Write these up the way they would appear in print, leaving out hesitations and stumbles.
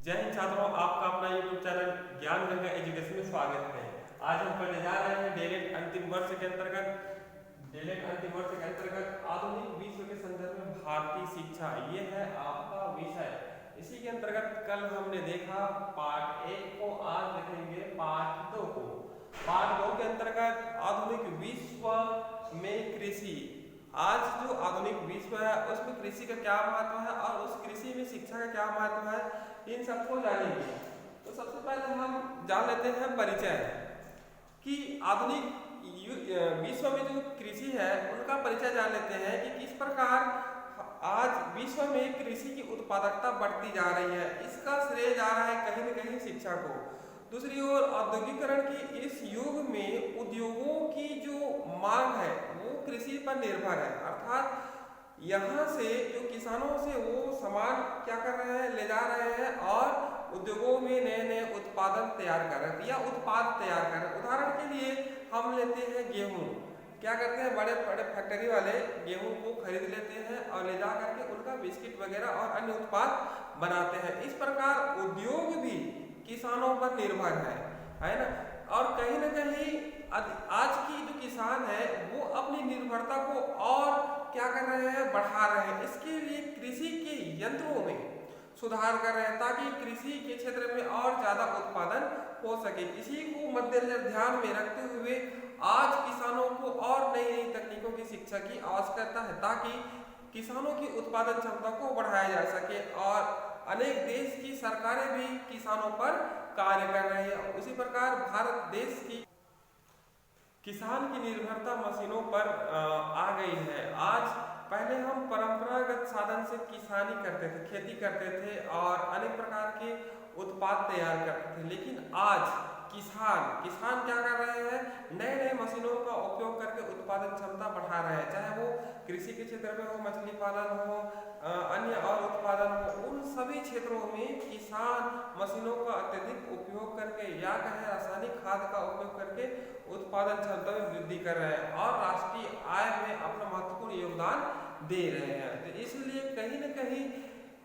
जय हिंद छात्रों, आपका अपना यूट्यूब चैनल ज्ञान गंगा एजुकेशन में स्वागत है। आज हम पढ़ने जा रहे हैं डीएलएड अंतिम वर्ष के अंतर्गत आधुनिक विश्व के संदर्भ में भारतीय शिक्षा, ये है आपका विषय। इसी के अंतर्गत कल हमने देखा पार्ट 1 को, आज देखेंगे पार्ट 2 को। पार्ट 2 के अंतर्गत आधुनिक विश्व में कृषि। आज जो आधुनिक विश्व है उसमें कृषि का क्या महत्व है और उस कृषि में शिक्षा का क्या महत्व है, इन सबको जानेंगे। तो सबसे पहले हम जान लेते हैं परिचय कि आधुनिक विश्व में जो कृषि है उनका परिचय जान लेते हैं कि किस प्रकार आज विश्व में कृषि की उत्पादकता बढ़ती जा रही है। इसका श्रेय जा रहा है कहीं न कहीं शिक्षा को। दूसरी ओर औद्योगिकरण की इस युग में उद्योगों की जो मांग है वो कृषि पर निर्भर है, अर्थात यहाँ से जो किसानों से वो सामान क्या कर रहे हैं, ले जा रहे हैं और उद्योगों में नए नए उत्पादन तैयार कर रहे हैं या उत्पाद तैयार कर रहे हैं। उदाहरण के लिए हम लेते हैं गेहूँ। क्या करते हैं, बड़े बड़े फैक्ट्री वाले गेहूँ को खरीद लेते हैं और ले जा करके उनका बिस्किट वगैरह और अन्य उत्पाद बनाते हैं। इस प्रकार उद्योग भी किसानों पर निर्भर है ना। और कहीं ना कहीं आज की जो किसान है वो अपनी निर्भरता को और क्या कर रहे हैं, बढ़ा रहे हैं। इसके लिए कृषि के यंत्रों में सुधार कर रहे हैं ताकि कृषि के क्षेत्र में और ज्यादा उत्पादन हो सके। इसी को मद्देनजर ध्यान में रखते हुए आज किसानों को और नई नई तकनीकों की शिक्षा की आवश्यकता है ताकि किसानों की उत्पादन क्षमता को बढ़ाया जा सके। और अनेक देश की सरकारें भी किसानों पर कार्य कर रही है। उसी प्रकार भारत देश की किसान की निर्भरता मशीनों पर आ गई है। आज पहले हम परंपरागत साधन से किसानी करते थे, खेती करते थे और अनेक प्रकार के उत्पाद तैयार करते थे, लेकिन आज किसान क्या कर रहे हैं, नए नए मशीनों का उपयोग करके उत्पादन क्षमता बढ़ा रहे हैं। चाहे वो कृषि के क्षेत्र में हो, मछली पालन हो, अन्य और उत्पादन हो, उन सभी क्षेत्रों में किसान मशीनों का अत्यधिक उपयोग करके या कहें रासायनिक खाद का उपयोग करके उत्पादन क्षमता में वृद्धि कर रहे हैं और राष्ट्रीय आय में अपना महत्वपूर्ण योगदान दे रहे हैं। तो इसलिए कहीं न कहीं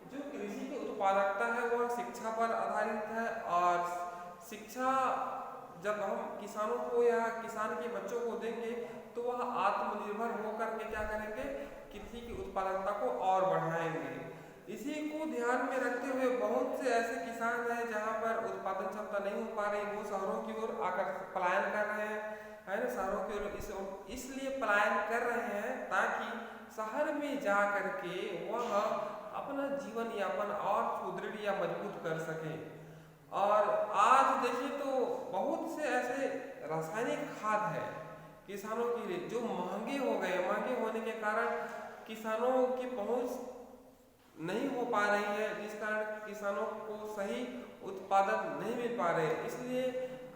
जो कृषि की उत्पादकता है वह शिक्षा पर आधारित है। और शिक्षा जब हम किसानों को या किसान के बच्चों को देंगे तो वह आत्मनिर्भर होकर के क्या करेंगे, कृषि की उत्पादकता को और बढ़ाएंगे। इसी को ध्यान में रखते हुए बहुत से ऐसे किसान हैं जहां पर उत्पादन क्षमता नहीं हो पा रही, वो शहरों की ओर आकर पलायन कर रहे हैं, है ना। शहरों की ओर इसलिए पलायन कर रहे हैं ताकि शहर में जा करके वह अपना जीवन यापन और सुदृढ़ या मजबूत कर सके। और आज देखिए तो बहुत से ऐसे रासायनिक खाद है किसानों के लिए जो महंगे हो गए। महंगे होने के कारण किसानों की पहुंच नहीं हो पा रही है, जिस कारण किसानों को सही उत्पादन नहीं मिल पा रहे। इसलिए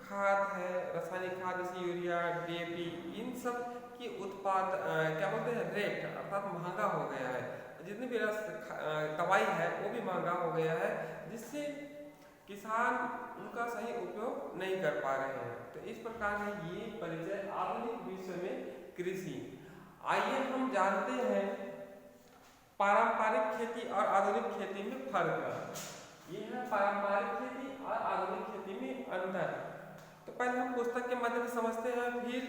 खाद है, रासायनिक खाद जैसे यूरिया, डीएपी, इन सब की उत्पाद क्या बोलते हैं, रेट अर्थात महंगा हो गया है। जितनी भी दवाई है वो भी महंगा हो गया है, जिससे किसान उनका सही उपयोग नहीं कर पा रहे हैं। तो इस प्रकार है ये परिचय आधुनिक विश्व में कृषि। आइए हम जानते हैं पारंपरिक खेती और आधुनिक खेती में फर्क। ये है पारंपरिक खेती और आधुनिक खेती में अंतर। तो पहले हम पुस्तक के माध्यम से समझते हैं, फिर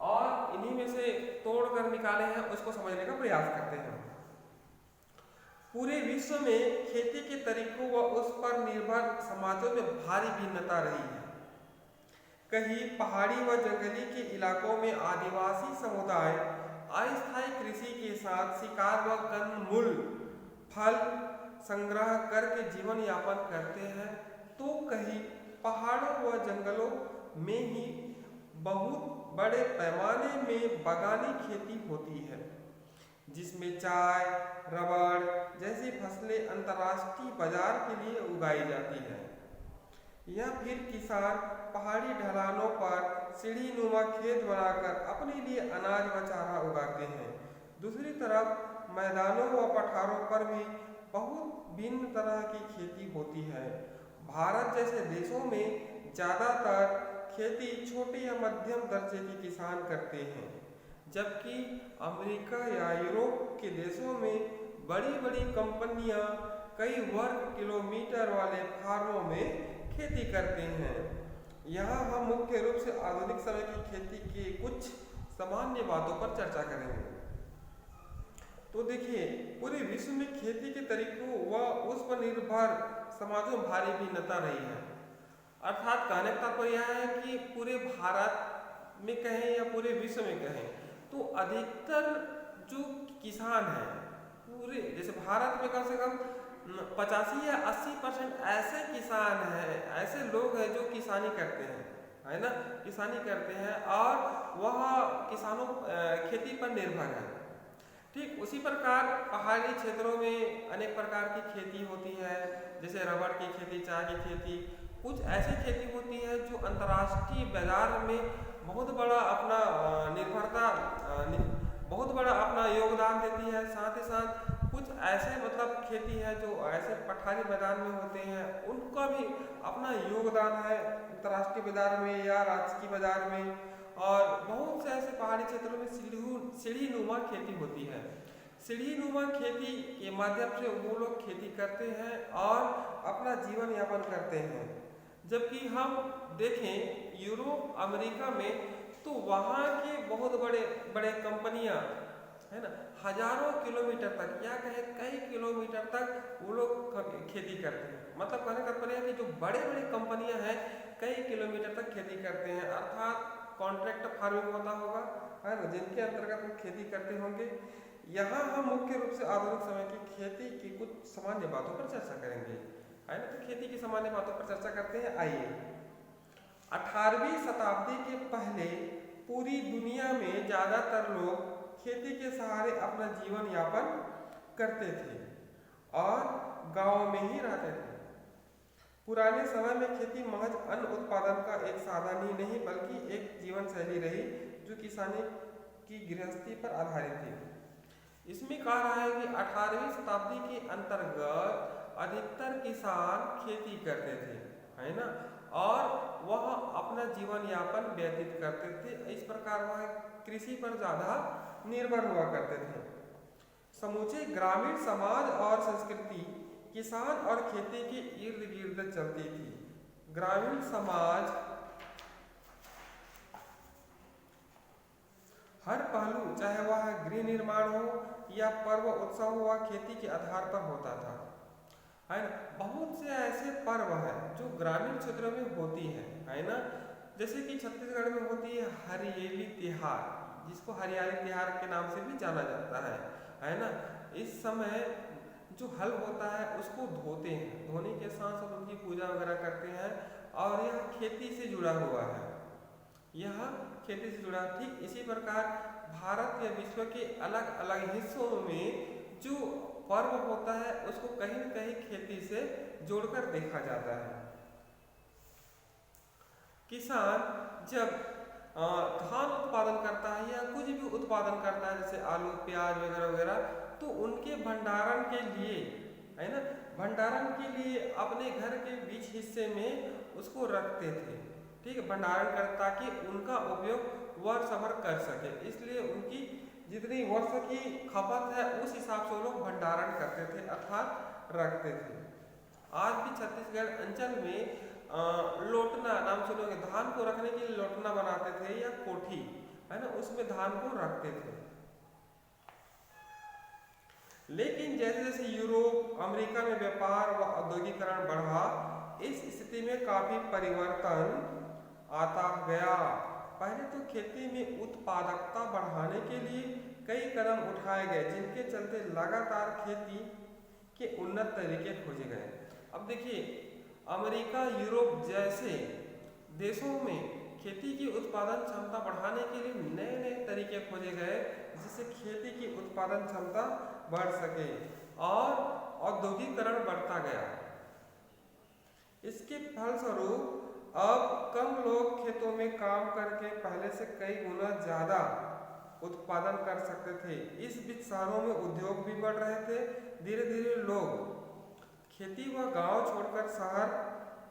और इन्हीं में से तोड़ कर निकाले हैं उसको समझने का प्रयास करते हैं। पूरे विश्व में खेती के तरीकों व उस पर निर्भर समाजों में भारी भिन्नता रही है। कहीं पहाड़ी व जंगली के इलाकों में आदिवासी समुदाय अस्थायी कृषि के साथ शिकार व कंदमूल फल संग्रह करके जीवन यापन करते हैं, तो कहीं पहाड़ों व जंगलों में ही बहुत बड़े पैमाने में बागानी खेती होती है, जिसमें चाय, रबड़ जैसी फसलें अंतर्राष्ट्रीय बाजार के लिए उगाई जाती है। या फिर किसान पहाड़ी ढलानों पर सीढ़ी नुमा खेत बनाकर अपने लिए अनाज व चारा उगाते हैं। दूसरी तरफ मैदानों व पठारों पर भी बहुत भिन्न तरह की खेती होती है। भारत जैसे देशों में ज़्यादातर खेती छोटे या मध्यम दर्जे के किसान करते हैं, जबकि अमेरिका या यूरोप के देशों में बड़ी बड़ी कंपनियां कई वर्ग किलोमीटर वाले फार्मों में खेती करते हैं। यहाँ हम मुख्य रूप से आधुनिक समय की खेती के कुछ सामान्य बातों पर चर्चा करेंगे। तो देखिए, पूरे विश्व में खेती के तरीकों व उस पर निर्भर समाजों में भारी भिन्नता रही है। अर्थात कहने का तात्पर्य यह है कि पूरे भारत में कहें या पूरे विश्व में कहें तो अधिकतर जो किसान हैं पूरे, जैसे भारत में कम से कम 85 या 80% ऐसे किसान हैं, ऐसे लोग हैं जो किसानी करते हैं, है ना, किसानी करते हैं और वह किसानों खेती पर निर्भर है। ठीक उसी प्रकार पहाड़ी क्षेत्रों में अनेक प्रकार की खेती होती है, जैसे रबड़ की खेती, चाय की खेती। कुछ ऐसी खेती होती है जो अंतर्राष्ट्रीय बाजार में बहुत बड़ा अपना बहुत बड़ा अपना योगदान देती है। साथ ही साथ कुछ ऐसे मतलब खेती है जो ऐसे पठारी मैदान में होते हैं, उनका भी अपना योगदान है अंतर्राष्ट्रीय बाजार में या राष्ट्रीय बाजार में। और बहुत से ऐसे पहाड़ी क्षेत्रों में सीढ़ी नुमा खेती होती है। सीढ़ी नुमा खेती के माध्यम से वो लोग खेती करते हैं और अपना जीवन यापन करते हैं। जबकि हम देखें यूरोप अमेरिका में तो वहाँ के बहुत बड़े बड़े कंपनियां, है ना, हजारों किलोमीटर तक या कहें कई किलोमीटर तक वो लोग खेती करते हैं। मतलब कहने का तात्पर्य है कि जो बड़े बड़े कंपनियां हैं कई किलोमीटर तक खेती करते हैं, अर्थात कॉन्ट्रैक्ट फार्मिंग होता होगा, है ना, जिनके अंतर्गत वो खेती करते होंगे। यहाँ हम मुख्य रूप से आधुनिक समय की खेती की कुछ सामान्य बातों पर चर्चा करेंगे, है ना। तो खेती की सामान्य बातों पर चर्चा करते हैं। आइए, 18वीं शताब्दी के पहले पूरी दुनिया में ज्यादातर लोग खेती के सहारे अपना जीवन यापन करते थे और गांव में ही रहते थे। पुराने समय में खेती महज अन्न उत्पादन का एक साधन ही नहीं बल्कि एक जीवन शैली रही जो किसानी की गृहस्थी पर आधारित थी। इसमें कहा रहा है कि 18वीं शताब्दी के अंतर्गत अधिकतर किसान खेती करते थे, है ना, और वह अपना जीवन यापन व्यतीत करते थे। इस प्रकार वह कृषि पर ज्यादा निर्भर हुआ करते थे। समूचे ग्रामीण समाज और संस्कृति किसान और खेती के इर्द गिर्द चलती थी। ग्रामीण समाज हर पहलू, चाहे वह गृह निर्माण हो या पर्व उत्सव हो, खेती के आधार पर होता था, है ना। बहुत से ऐसे पर्व हैं जो ग्रामीण क्षेत्रों में होती है ना, जैसे कि छत्तीसगढ़ में होती है हरियाली तिहार, जिसको हरियाली तिहार के नाम से भी जाना जाता है ना। इस समय जो हल होता है उसको धोते हैं, धोने के साथ साथ उनकी पूजा वगैरह करते हैं और यह खेती से जुड़ा हुआ है, यह खेती से जुड़ा। ठीक इसी प्रकार भारत या विश्व के अलग अलग हिस्सों में जो पर्व होता है उसको कहीं न कहीं खेती से जोड़कर देखा जाता है। किसान जब धान उत्पादन करता है या कुछ भी उत्पादन करता है, जैसे आलू प्याज वगैरह वगैरह, तो उनके भंडारण के लिए, है ना, भंडारण के लिए अपने घर के बीच हिस्से में उसको रखते थे। ठीक है, भंडारण कर ताकि उनका उपयोग वर्ष भर कर सके, इसलिए उनकी जितनी वर्ष की खपत है उस हिसाब से वो लोग भंडारण करते थे अर्थात रखते थे। आज भी छत्तीसगढ़ अंचल में लोटना नाम सुनोगे, धान को रखने के लिए लोटना बनाते थे या कोठी, है ना, उसमें धान को रखते थे। लेकिन जैसे जैसे यूरोप अमेरिका में व्यापार व औद्योगिकरण बढ़ा, इस स्थिति में काफी परिवर्तन आता गया। पहले तो खेती में उत्पादकता बढ़ाने के लिए कई कदम उठाए गए, जिनके चलते लगातार खेती के उन्नत तरीके खोजे गए। अब देखिए, अमेरिका यूरोप जैसे देशों में खेती की उत्पादन क्षमता बढ़ाने के लिए नए नए तरीके खोजे गए जिससे खेती की उत्पादन क्षमता बढ़ सके और औद्योगिकरण बढ़ता गया। इसके फलस्वरूप अब कम लोग खेतों में काम करके पहले से कई गुना ज्यादा उत्पादन कर सकते थे। इस बीच शहरों में उद्योग भी बढ़ रहे थे। धीरे धीरे लोग खेती व गांव छोड़कर शहर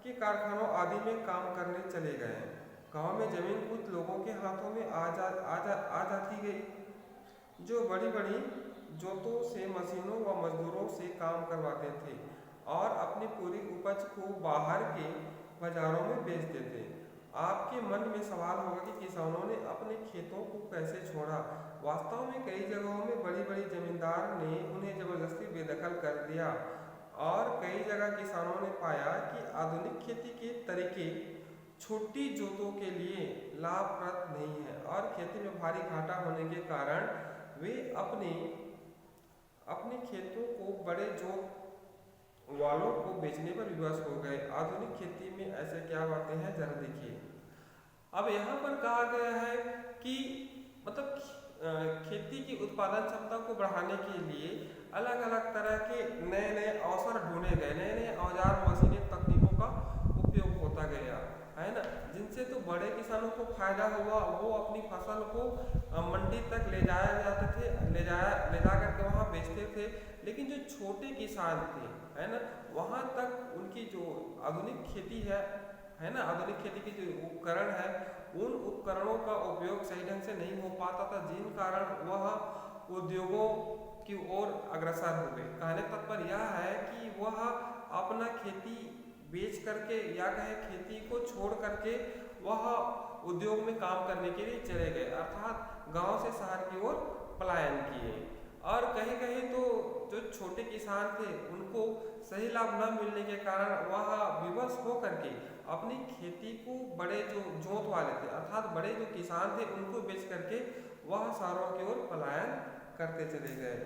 के कारखानों आदि में काम करने चले गए। गांव में जमीन कुछ लोगों के हाथों में आ जाती गई, जो बड़ी बड़ी जोतों से मशीनों व मजदूरों से काम करवाते थे। और अपनी पूरी उपज को बाहर के बाजारों में बेचते थे। आपके मन में सवाल होगा कि किसानों ने अपने खेतों को कैसे छोड़ा। वास्तव में कई जगहों में बड़ी बड़ी जमींदार ने उन्हें जबरदस्ती बेदखल कर दिया और कई जगह किसानों ने पाया कि आधुनिक खेती के तरीके छोटी जोतों के लिए लाभप्रद नहीं है और खेती में भारी घाटा होने के कारण वे अपने खेतों को बड़े जोत वालों को बेचने पर विवश हो गए। आधुनिक खेती में ऐसे क्या बातें हैं, जरा देखिए। अब यहाँ पर कहा गया है कि मतलब खेती की उत्पादन क्षमता को बढ़ाने के लिए अलग अलग तरह के नए नए अवसर ढूंढे गए, नए नए औजार मशीनें तकनीकों का उपयोग होता गया, है ना, जिनसे तो बड़े किसानों को फायदा हुआ। वो अपनी फसल को मंडी तक ले जा करके वहाँ बेचते थे। लेकिन जो छोटे किसान थे, है ना, वहाँ तक उनकी जो आधुनिक खेती है ना, आधुनिक खेती के जो उपकरण है, उन उपकरणों का उपयोग सही ढंग से नहीं हो पाता था, जिन कारण वह उद्योगों की ओर अग्रसर हो गए। कहने तात्पर्य यह है कि वह अपना खेती बेच करके या कहे खेती को छोड़ करके वह उद्योग में काम करने के लिए चले गए, अर्थात गांव से शहर की ओर पलायन किए। और कहीं कहीं तो जो छोटे किसान थे उनको सही लाभ न मिलने के कारण वह विवश हो करके अपनी खेती को बड़े जो जोत वाले थे, अर्थात बड़े जो किसान थे, उनको बेच करके वह शहरों की ओर पलायन करते चले गए,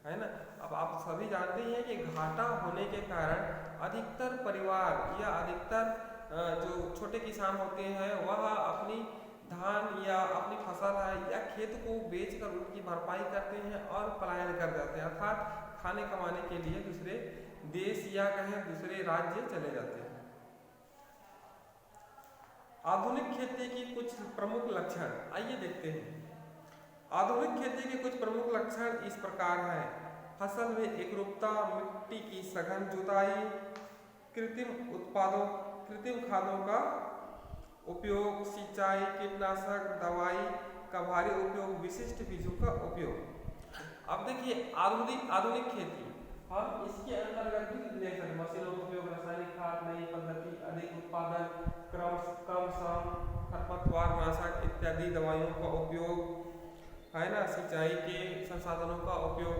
है ना। अब आप सभी जानते हैं कि घाटा होने के कारण अधिकतर परिवार या अधिकतर जो छोटे किसान होते हैं वह अपनी धान या अपनी फसल है या खेत को बेचकर उनकी भरपाई करते हैं और पलायन कर जाते हैं, अर्थात खाने कमाने के लिए दूसरे देश या कहें दूसरे राज्य चले जाते हैं। आधुनिक खेती की कुछ प्रमुख लक्षण आइए देखते हैं। आधुनिक खेती के कुछ प्रमुख लक्षण इस प्रकार हैं। फसल में एकरूपता, मिट्टी की सघन जुताई, कृत्रिम खादों का उपयोग, सिंचाई, कीटनाशक दवाई का भारी उपयोग, विशिष्ट बीजों का उपयोग। अब देखिए आधुनिक खेती, हम इसके अंतर्गत भी देख सकते, मशीनों का उपयोग, रासायनिक खाद, नई पद्धति, अधिक उत्पादन, कम श्रम, खरपतवार नाशक इत्यादि दवाइयों का उपयोग, है ना, सिंचाई के संसाधनों का उपयोग।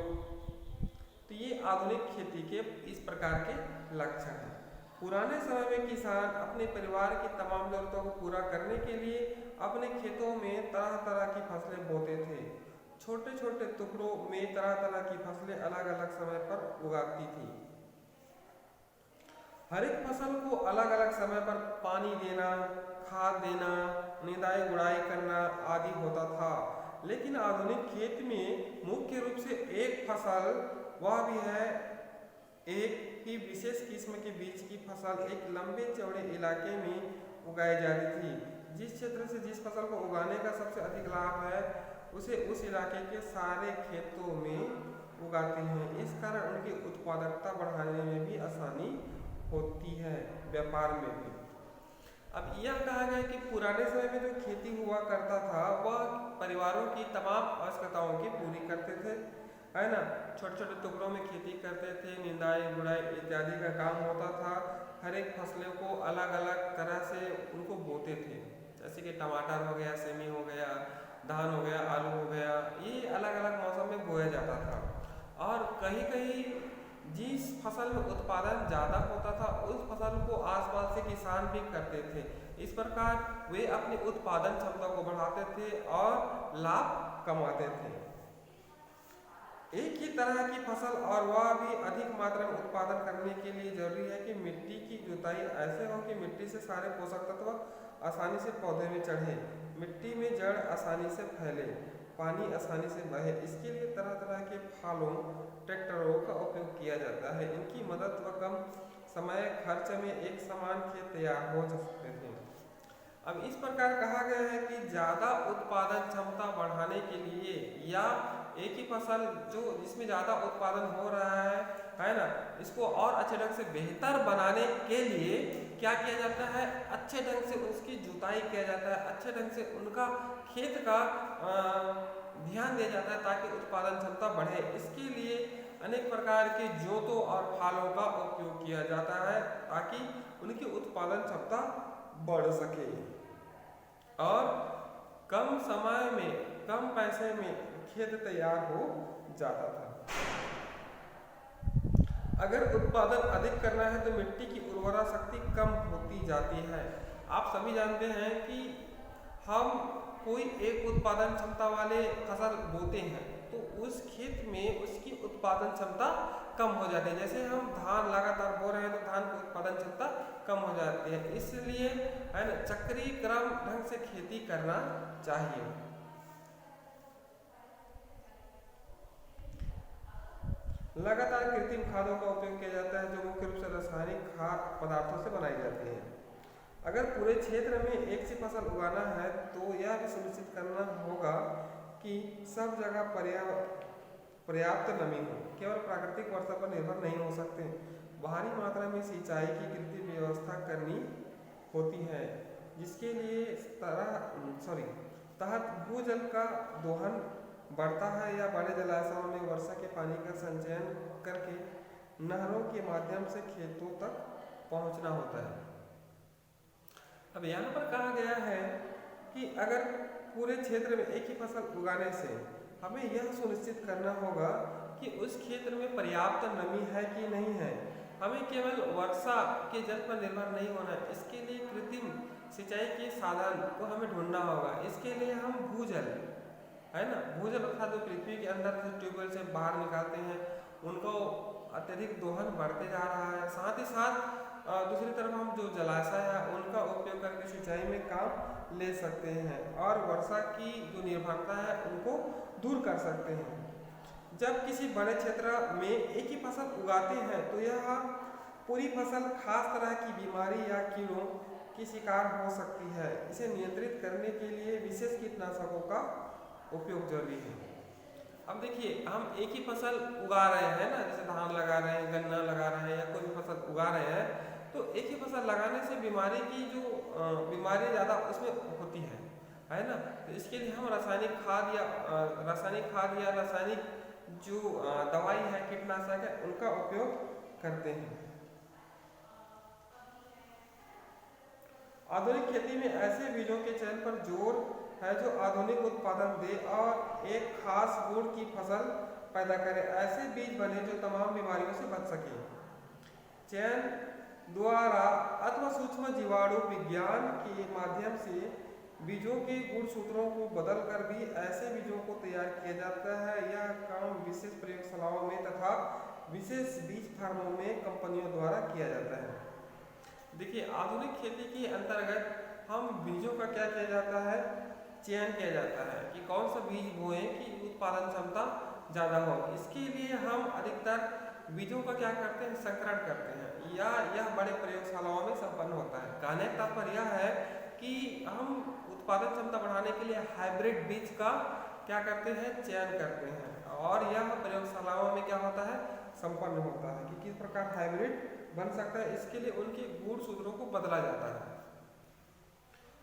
तो ये आधुनिक खेती के इस प्रकार के लक्षण हैं। पुराने समय में किसान अपने परिवार की तमाम जरूरतों को पूरा करने के लिए अपने खेतों में तरह तरह की फसलें बोते थे। छोटे छोटे टुकड़ों में तरह तरह की फसलें अलग अलग समय पर उगाती थी। हर एक फसल को अलग अलग समय पर पानी देना, खाद देना, निदाई गुड़ाई करना आदि होता था। लेकिन आधुनिक खेत में मुख्य रूप से एक फसल, वह भी है एक ही विशेष किस्म के बीज की फसल, एक लंबे चौड़े इलाके में उगाई जाती थी। जिस क्षेत्र से जिस फसल को उगाने का सबसे अधिक लाभ है उसे उस इलाके के सारे खेतों में उगाते हैं। इस कारण उनकी उत्पादकता बढ़ाने में भी आसानी होती है, व्यापार में भी। अब यह कहा गया कि पुराने समय में जो खेती हुआ करता था वह परिवारों की तमाम आवश्यकताओं की पूरी करते थे, है ना। छोटे छोटे टुकड़ों में खेती करते थे, निंदाई गुड़ाई इत्यादि का काम होता था। हर एक फसलों को अलग अलग तरह से उनको बोते थे, जैसे कि टमाटर हो गया, सेमी हो गया, धान हो गया, आलू हो गया, ये अलग अलग मौसम में बोया जाता था। और कहीं कहीं जिस फसल में उत्पादन ज़्यादा होता था उस फसल को आसपास से किसान भी करते थे। इस प्रकार वे अपनी उत्पादन क्षमता को बढ़ाते थे और लाभ कमाते थे। एक ही तरह की फसल और वह भी अधिक मात्रा में उत्पादन करने के लिए जरूरी है कि मिट्टी की जुताई ऐसे हो कि मिट्टी से सारे पोषक तत्व आसानी से पौधे में चढ़े, मिट्टी में जड़ आसानी से फैले, पानी आसानी से बहे। इसके लिए तरह तरह के फालों, ट्रैक्टरों का उपयोग किया जाता है। इनकी मदद व कम समय खर्च में एक समान खेत तैयार हो सकते थे। अब इस प्रकार कहा गया है कि ज़्यादा उत्पादन क्षमता बढ़ाने के लिए या एक ही फसल जो जिसमें ज़्यादा उत्पादन हो रहा है ना, इसको और अच्छे ढंग से बेहतर बनाने के लिए क्या किया जाता है, अच्छे ढंग से उसकी जुताई किया जाता है, अच्छे ढंग से उनका खेत का ध्यान दिया जाता है ताकि उत्पादन क्षमता बढ़े। इसके लिए अनेक प्रकार के जोतों और फालों का उपयोग किया जाता है ताकि उनकी उत्पादन क्षमता बढ़ सके और कम समय में कम पैसे में खेत तैयार हो जाता था। अगर उत्पादन अधिक करना है तो मिट्टी की उर्वरा शक्ति कम होती जाती है। आप सभी जानते हैं कि हम कोई एक उत्पादन क्षमता वाले फसल बोते हैं तो उस खेत में उसकी उत्पादन क्षमता कम हो जाती है। जैसे हम धान लगातार बो रहे हैं तो धान की उत्पादन क्षमता कम हो जाती है। इसलिए है ना, चक्रीय क्रम ढंग से खेती करना चाहिए। लगातार कृत्रिम खादों का उपयोग किया जाता है जो मुख्य रूप से रासायनिक खाद्य पदार्थों से बनाई जाती है। अगर पूरे क्षेत्र में एक सी फसल उगाना है तो यह भी सुनिश्चित करना होगा कि सब जगह पर्याप्त नमी हो। केवल प्राकृतिक वर्षा पर निर्भर नहीं हो सकते, भारी मात्रा में सिंचाई की कृत्रिम व्यवस्था करनी होती है जिसके लिए तहत भूजल का दोहन बढ़ता है या बड़े जलाशयों में वर्षा के पानी का संचयन करके नहरों के माध्यम से खेतों तक पहुंचना होता है। अब यहाँ पर कहा गया है कि अगर पूरे क्षेत्र में एक ही फसल उगाने से हमें यह सुनिश्चित करना होगा कि उस क्षेत्र में पर्याप्त नमी है कि नहीं है। हमें केवल वर्षा के जल पर निर्भर नहीं होना है, इसके लिए कृत्रिम सिंचाई के साधन को हमें ढूंढना होगा। इसके लिए हम भूजल है ना, भूजल अर्थात जो पृथ्वी के अंदर से ट्यूबवेल से बाहर निकालते हैं उनको अत्यधिक दोहन बढ़ते जा रहा है। साथ ही साथ दूसरी तरफ हम जो जलाशय है उनका उपयोग करके सिंचाई में काम ले सकते हैं और वर्षा की जो निर्भरता है उनको दूर कर सकते हैं। जब किसी बड़े क्षेत्र में एक ही फसल उगाते हैं तो यह पूरी फसल खास तरह की बीमारी या कीड़ों की शिकार हो सकती है। इसे नियंत्रित करने के लिए विशेष कीटनाशकों का उपयोग जरूरी है। अब देखिए, हम एक ही फसल उगा रहे हैं ना, जैसे धान लगा रहे हैं, गन्ना लगा रहे हैं या कोई भी फसल उगा रहे हैं, तो एक ही फसल लगाने से बीमारी की जो बीमारी ज़्यादा उसमें होती है ना। तो इसके लिए हम रासायनिक खाद या रासायनिक जो दवाई है, कीटनाशक है, उनका उपयोग करते हैं। आधुनिक खेती में ऐसे बीजों के चयन पर जोर है जो आधुनिक उत्पादन दे और एक खास गुण की फसल पैदा करे। ऐसे बीज बने जो तमाम बीमारियों से बच सके। चयन द्वारा अथवा सूक्ष्म जीवाणु विज्ञान के माध्यम से बीजों के गुणसूत्रों को बदलकर भी ऐसे बीजों को तैयार किया जाता है। यह काम विशेष प्रयोगशालाओं में तथा विशेष बीज फार्मों में कंपनियों द्वारा किया जाता है। देखिए, आधुनिक खेती के अंतर्गत हम बीजों का क्या किया जाता है, चयन किया जाता है कि कौन सा बीज बोएं कि उत्पादन क्षमता ज़्यादा हो। इसके लिए हम अधिकतर बीजों का क्या करते हैं, संकरण करते हैं या यह बड़े प्रयोगशालाओं में संपन्न होता है। कहने का तात्पर्य यह है कि हम उत्पादन क्षमता बढ़ाने के लिए हाइब्रिड बीज का क्या करते हैं, चयन करते हैं और यह प्रयोगशालाओं में क्या होता है, संपन्न होता है कि किस प्रकार हाइब्रिड बन सकता है। इसके लिए उनके गुणसूत्रों को बदला जाता है।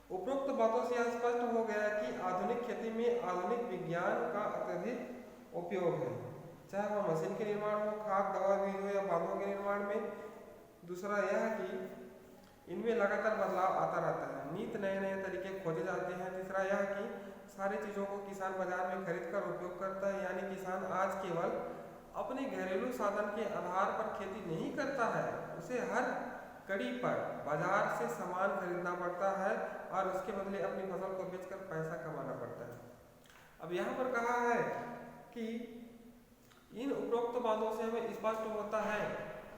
उपरोक्त बातों से यह स्पष्ट हो गया कि आधुनिक खेती में आधुनिक विज्ञान का अत्यधिक उपयोग है, चाहे वह मशीन के निर्माण हो, खाद, दवा, बीज हो या बांधों के निर्माण में। दूसरा यह कि इनमें लगातार बदलाव आता रहता है, नित नए नए तरीके खोजे जाते हैं। तीसरा यह कि सारी चीज़ों को किसान बाजार में खरीद कर उपयोग करता है, यानी किसान आज केवल अपने घरेलू साधन के आधार पर खेती नहीं करता है, उसे हर कड़ी पर बाजार से सामान खरीदना पड़ता है और उसके बदले अपनी फसल को बेचकर पैसा कमाना पड़ता है। अब यहाँ पर कहा है कि इन उपरोक्त बातों से हमें स्पष्ट होता है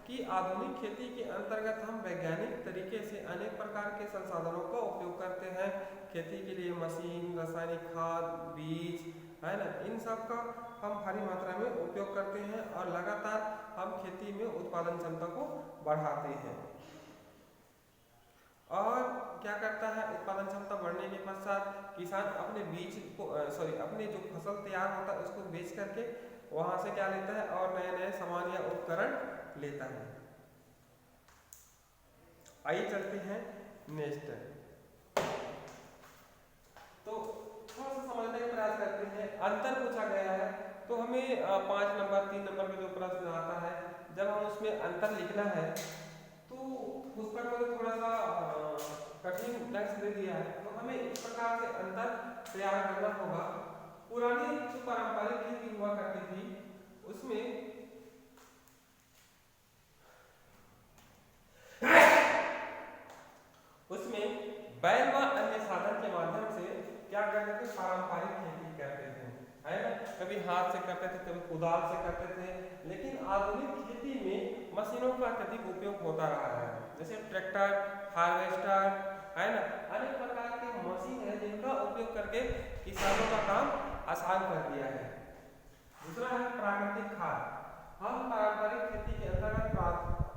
कि आधुनिक खेती के अंतर्गत हम वैज्ञानिक तरीके से अनेक प्रकार के संसाधनों का उपयोग करते हैं। खेती के लिए मशीन, रासायनिक खाद, बीज है ना, इन सब का हम भारी मात्रा में उपयोग करते हैं और लगातार हम खेती में उत्पादन क्षमता को बढ़ाते हैं। और क्या करता है, उत्पादन क्षमता बढ़ने के पश्चात किसान अपने बीज को अपने जो फसल तैयार होता है उसको बेच करके वहां से क्या लेता है और नए नए सामान या उपकरण लेता है। आइए चलते हैं नेक्स्ट। तो थोड़ा सा समझने का प्रयास करते हैं। अंतर पूछा गया है तो हमें 5 नंबर 3 नंबर का जो प्रश्न आता है, जब हम उसमें अंतर लिखना है तो पुस्तक में थोड़ा सा कठिन ढंग से दे दिया है, तो हमें इस प्रकार से अंतर तैयार करना होगा। पुरानी जो पारंपरिक खेती हुआ करती थी उसमें बैल व अन्य साधन के माध्यम से क्या करते थे, पारंपरिक खेती करते थे, है ना। कभी हाथ से करते थे, कभी कुदाल से करते थे, लेकिन आधुनिक खेती में मशीनों का अत्यधिक उपयोग होता रहा है, जैसे ट्रैक्टर, हार्वेस्टर, है ना, अनेक प्रकार के मशीन है जिनका उपयोग करके किसानों का काम आसान कर दिया है। दूसरा है प्राकृतिक खाद। हम पारंपरिक खेती के अंतर्गत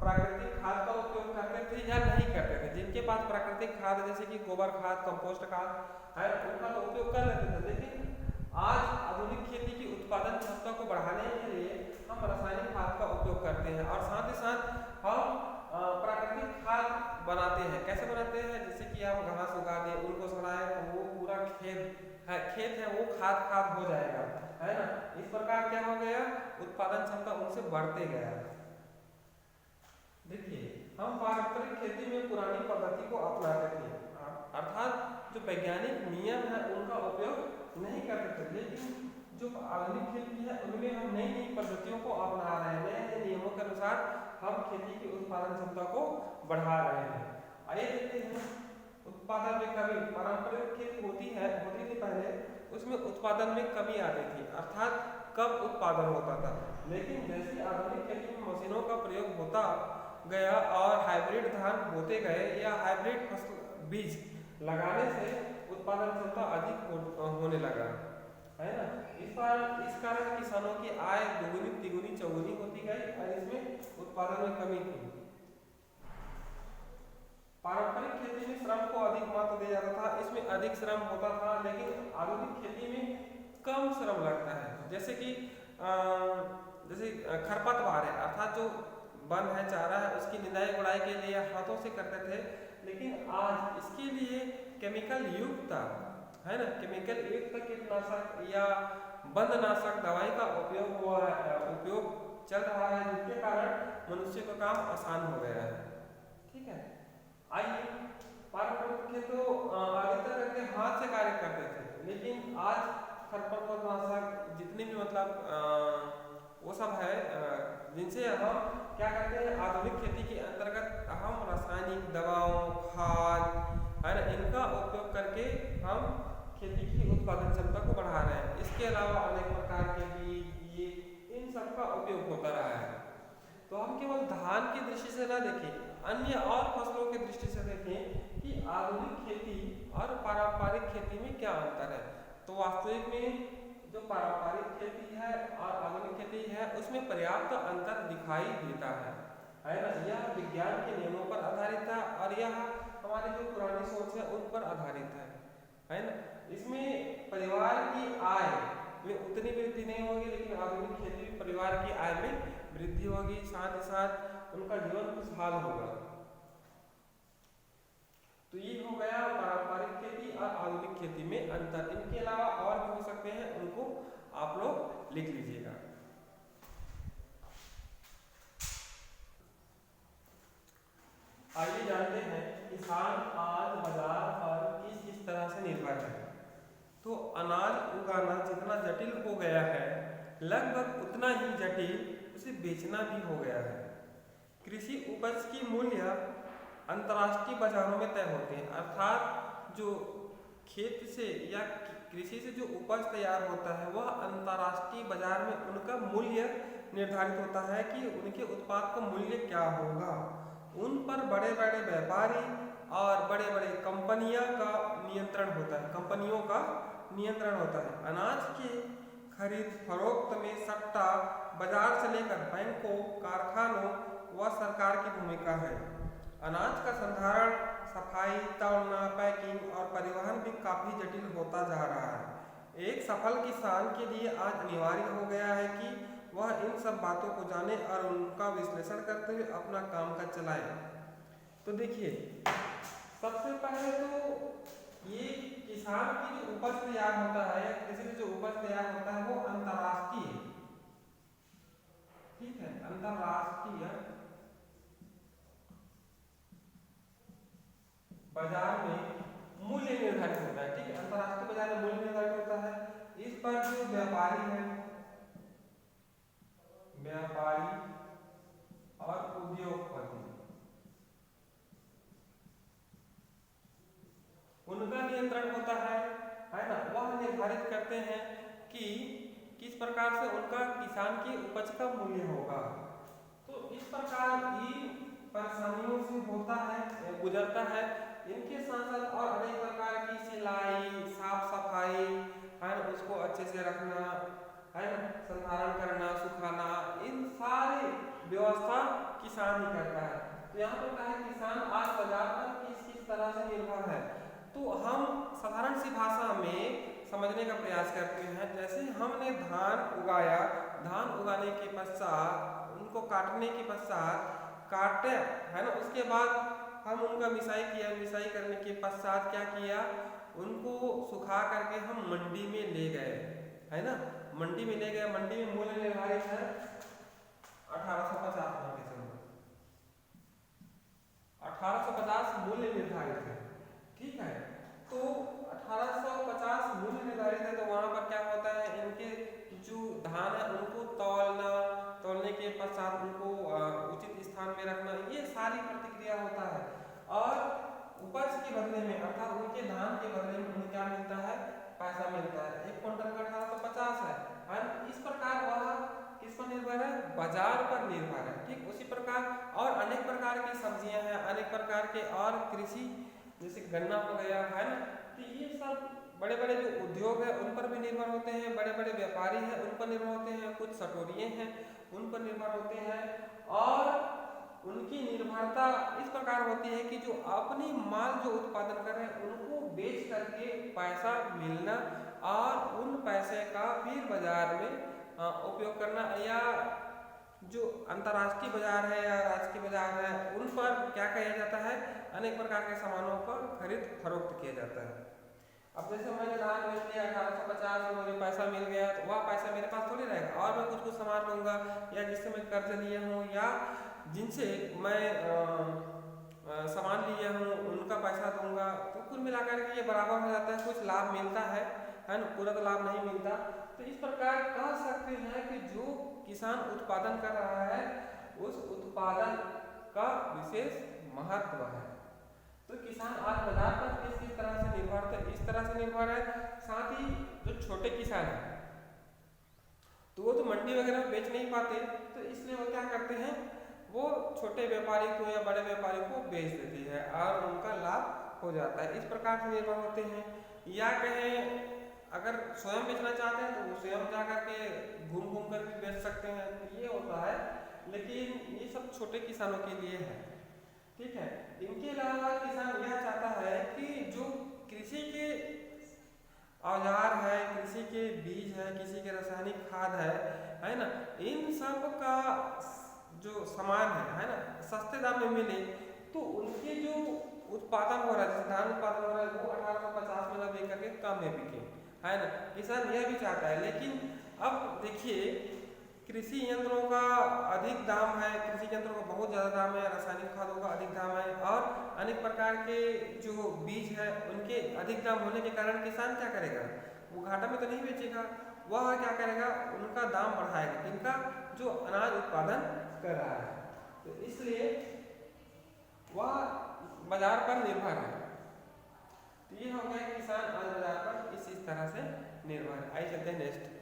प्राकृतिक खाद का उपयोग करते थे या नहीं करते थे। जिनके पास प्राकृतिक खाद जैसे कि गोबर खाद, कंपोस्ट खाद है, उनका तो उपयोग कर लेते थे, लेकिन आज आधुनिक खेती की उत्पादन क्षमता को बढ़ाने के लिए हम रासायनिक खाद का उपयोग करते हैं और साथ ही साथ हम प्राकृतिक खाद बनाते हैं। कैसे बनाते हैं, जैसे कि हम घास उगा दें, उनको सड़ाएं तो वो पूरा खेत है वो खाद हो जाएगा, है ना। इस प्रकार क्या हो गया, उत्पादन क्षमता उनसे बढ़ते गया। देखिए, हम पारंपरिक खेती में पुरानी पद्धति को अपनाते थे, अर्थात जो वैज्ञानिक नियम है उनका उपयोग नहीं करते थे, लेकिन जो आधुनिक खेती है उनमें हम नई नई पद्धतियों को अपना रहे हैं, नए नए नियमों के अनुसार हम खेती की उत्पादन क्षमता को बढ़ा रहे हैं। आइए देखते हैं उत्पादन में कमी। पारंपरिक खेती होती थी पहले, उसमें उत्पादन में कमी आती थी, अर्थात कम उत्पादन होता था, लेकिन जैसे आधुनिक खेती में मशीनों का प्रयोग होता गया और हाइब्रिड धान होते गए या हाइब्रिड फसल बीज लगाने से उत्पादन क्षमता अधिक होने लगा, है ना। इस कारण किसानों की आय दोगुनी तिगुनी चौगुनी होती गई और इसमें उत्पादन में कमी थी। पारंपरिक खेती में श्रम को अधिक महत्व दिया जाता था, इसमें अधिक श्रम होता था, लेकिन आधुनिक खेती में कम श्रम लगता है। जैसे कि खरपतवार है, अर्थात जो वन है, चारा है, उसकी निदाई गुड़ाई के लिए हाथों से करते थे, लेकिन आज इसके लिए केमिकल युक्त, है ना, केमिकल युक्त कीटनाशक या बंधनाशक दवाई का उपयोग चल रहा है, जिसके कारण मनुष्य का काम आसान हो गया है। ठीक है, आइए पारंपरिक तो अधिकतर करके हाथ से कार्य करते थे, लेकिन आज खरपतवारनाशक जितने भी वो सब है जिनसे हम क्या करते हैं, आधुनिक खेती के अंतर्गत हम रासायनिक दवाओं, खाद, है ना, इनका उपयोग करके हम खेती की उत्पादन क्षमता को बढ़ा रहे हैं। इसके अलावा अनेक प्रकार के बीज, ये इन सब का उपयोग होता रहा है। तो हम केवल धान की दृष्टि से न देखें, अन्य और फसलों की दृष्टि से देखें कि आधुनिक खेती और पारंपरिक खेती में क्या अंतर है। तो वास्तविक में जो पारंपरिक खेती है और आधुनिक खेती है उसमें पर्याप्त अंतर दिखाई देता है ना। यह विज्ञान के नियमों पर आधारित है और यह हमारी जो पुरानी सोच है उन पर आधारित है ना। इसमें परिवार की आय में उतनी वृद्धि नहीं होगी, लेकिन आधुनिक खेती में परिवार की आय में वृद्धि होगी, साथ ही साथ उनका जीवन खुशहाल होगा। तो ये हो गया पारंपरिक खेती और आधुनिक खेती में अंतर। इनके अलावा और भी हो सकते हैं, उनको आप लोग लिख लीजिएगा। आइए जानते हैं किसान आज बाजार पर किस तरह से निर्भर है। तो अनाज उगाना जितना जटिल हो गया है, लगभग उतना ही जटिल उसे बेचना भी हो गया है। कृषि उपज की मूल्य अंतर्राष्ट्रीय बाजारों में तय होते हैं, अर्थात जो खेत से या कृषि से जो उपज तैयार होता है वह अंतर्राष्ट्रीय बाजार में उनका मूल्य निर्धारित होता है कि उनके उत्पाद का मूल्य क्या होगा। उन पर बड़े बड़े व्यापारी और बड़े बड़े कंपनियों का नियंत्रण होता है। अनाज के खरीद फरोख्त में सट्टा बाजार से लेकर बैंकों, कारखानों व सरकार की भूमिका है। अनाज का संधारण, सफाई, तौलना, पैकिंग और परिवहन भी काफी जटिल होता जा रहा है। एक सफल किसान के लिए आज अनिवार्य हो गया है कि वह इन सब बातों को जाने और उनका विश्लेषण करते हुए अपना काम काज चलाए। तो देखिए, सबसे पहले तो ये किसान की जो उपज तैयार होता है या कृषि से जो उपज तैयार होता है वो अंतरराष्ट्रीय, ठीक है, अंतरराष्ट्रीय बाजार में मूल्य निर्धारित होता है, ठीक है, अंतरराष्ट्रीय बाजार में मूल्य निर्धारित होता है। इस पर जो व्यापारी है, व्यापारी और उद्योगपति, उनका नियंत्रण होता है ना। वह निर्धारित करते हैं कि किस प्रकार से उनका किसान की उपज का मूल्य होगा। तो इस प्रकार इन परेशानियों से होता है, गुजरता है। इनके साथ साथ और अनेक प्रकार की सिलाई, साफ सफाई है ना, उसको अच्छे से रखना है ना, संधारण करना, सुखाना, इन सारी व्यवस्था किसान ही करता है। तो यहाँ पर कहा है किसान आज बाजार पर किस किस तरह से निर्भर है। तो हम साधारण सी भाषा में समझने का प्रयास करते हैं। जैसे हमने धान उगाया, धान उगाने के पश्चात उनको काटने के पश्चात काटे है ना, उसके बाद हम उनका मिसाई किया, मिसाई करने के पश्चात क्या किया, उनको सुखा करके हम मंडी में ले गए, है ना, मंडी में ले गए। मंडी में मूल्य निर्धारित है 1850 में, 1850 मूल्य निर्धारित है, ठीक है। तो 1850 मूल्य निर्धारित है, तो वहां पर क्या होता है, इनके जो धान है उनको तौलना, तौलने के पश्चात उनको उचित स्थान में रखना, ये सारी प्रतिक्रिया होता है। और उपज के बदले में, अर्थात उनके धान के बदले में उन्हें क्या मिलता है, पैसा मिलता है। एक क्विंटल का 1850 है। इस प्रकार वह किस पर निर्भर है, बाजार पर निर्भर है, ठीक। उसी प्रकार और अनेक प्रकार की सब्जियां हैं, अनेक प्रकार के और कृषि, जैसे गन्ना हो गया, है ना। तो ये सब बड़े बड़े जो उद्योग है उन पर भी निर्भर होते हैं, बड़े बड़े व्यापारी हैं उन पर निर्भर होते हैं, कुछ सटोरिये हैं उन पर निर्भर होते हैं। और उनकी निर्भरता इस प्रकार होती है कि जो अपनी माल जो उत्पादन कर रहे हैं उनको बेच करके पैसा मिलना और उन पैसे का फिर बाजार में उपयोग करना, या जो अंतर्राष्ट्रीय बाजार है या राष्ट्रीय बाजार है उन पर क्या किया जाता है, अनेक प्रकार के सामानों का खरीद फरोख्त किया जाता है। अब जैसे मैंने धान बेच लिया 1850 में, मुझे पैसा मिल गया, तो वह पैसा मेरे पास थोड़ी रहेगा, और मैं कुछ कुछ सामान लूँगा, या जिससे मैं कर्ज लिया हूँ या जिनसे मैं सामान लिया हूँ उनका पैसा दूंगा, तो कुल मिलाकर के ये बराबर हो जाता है, कुछ लाभ मिलता है ना, पूरा तो लाभ नहीं मिलता। तो इस प्रकार कह सकते हैं कि जो किसान उत्पादन कर रहा है उस उत्पादन का विशेष महत्व है। तो किसान आज बाजार पर किस तरह से निर्भर है, इस तरह से निर्भर है। साथ ही जो छोटे किसान हैं तो वो तो मंडी वगैरह बेच नहीं पाते, तो इसलिए वो क्या करते हैं, वो छोटे व्यापारी को या बड़े व्यापारी को बेच देती है और उनका लाभ हो जाता है। इस प्रकार से निर्भर होते हैं। या कहें अगर स्वयं बेचना चाहते हैं तो वो स्वयं जा करके घूम घूम कर भी बेच सकते हैं, तो ये होता है। लेकिन ये सब छोटे किसानों के लिए है, ठीक है। इनके अलावा किसान यह चाहता है कि जो कृषि के औजार है, कृषि के बीज है, कृषि के रासायनिक खाद है ना, इन सब का जो सामान है ना, सस्ते दाम में मिले, तो उनके जो उत्पादन हो रहा है, जैसे धान उत्पादन हो रहा है, वो 1850 में ना दे करके कम में बिके, है ना। किसान यह भी चाहता है। लेकिन अब देखिए कृषि यंत्रों का अधिक दाम है, कृषि यंत्रों का बहुत ज़्यादा दाम है, रासायनिक खादों का अधिक दाम है, और अनेक प्रकार के जो बीज है उनके अधिक दाम होने के कारण किसान क्या करेगा, वो घाटा में तो नहीं बेचेगा, वह क्या करेगा, उनका दाम बढ़ाएगा, इनका जो अनाज उत्पादन कर रहा है। तो इसलिए वह बाजार पर निर्भर है। तो ये हो गया किसान आज बाजार पर इस तरह से निर्भर है। आइए चलते हैं नेक्स्ट।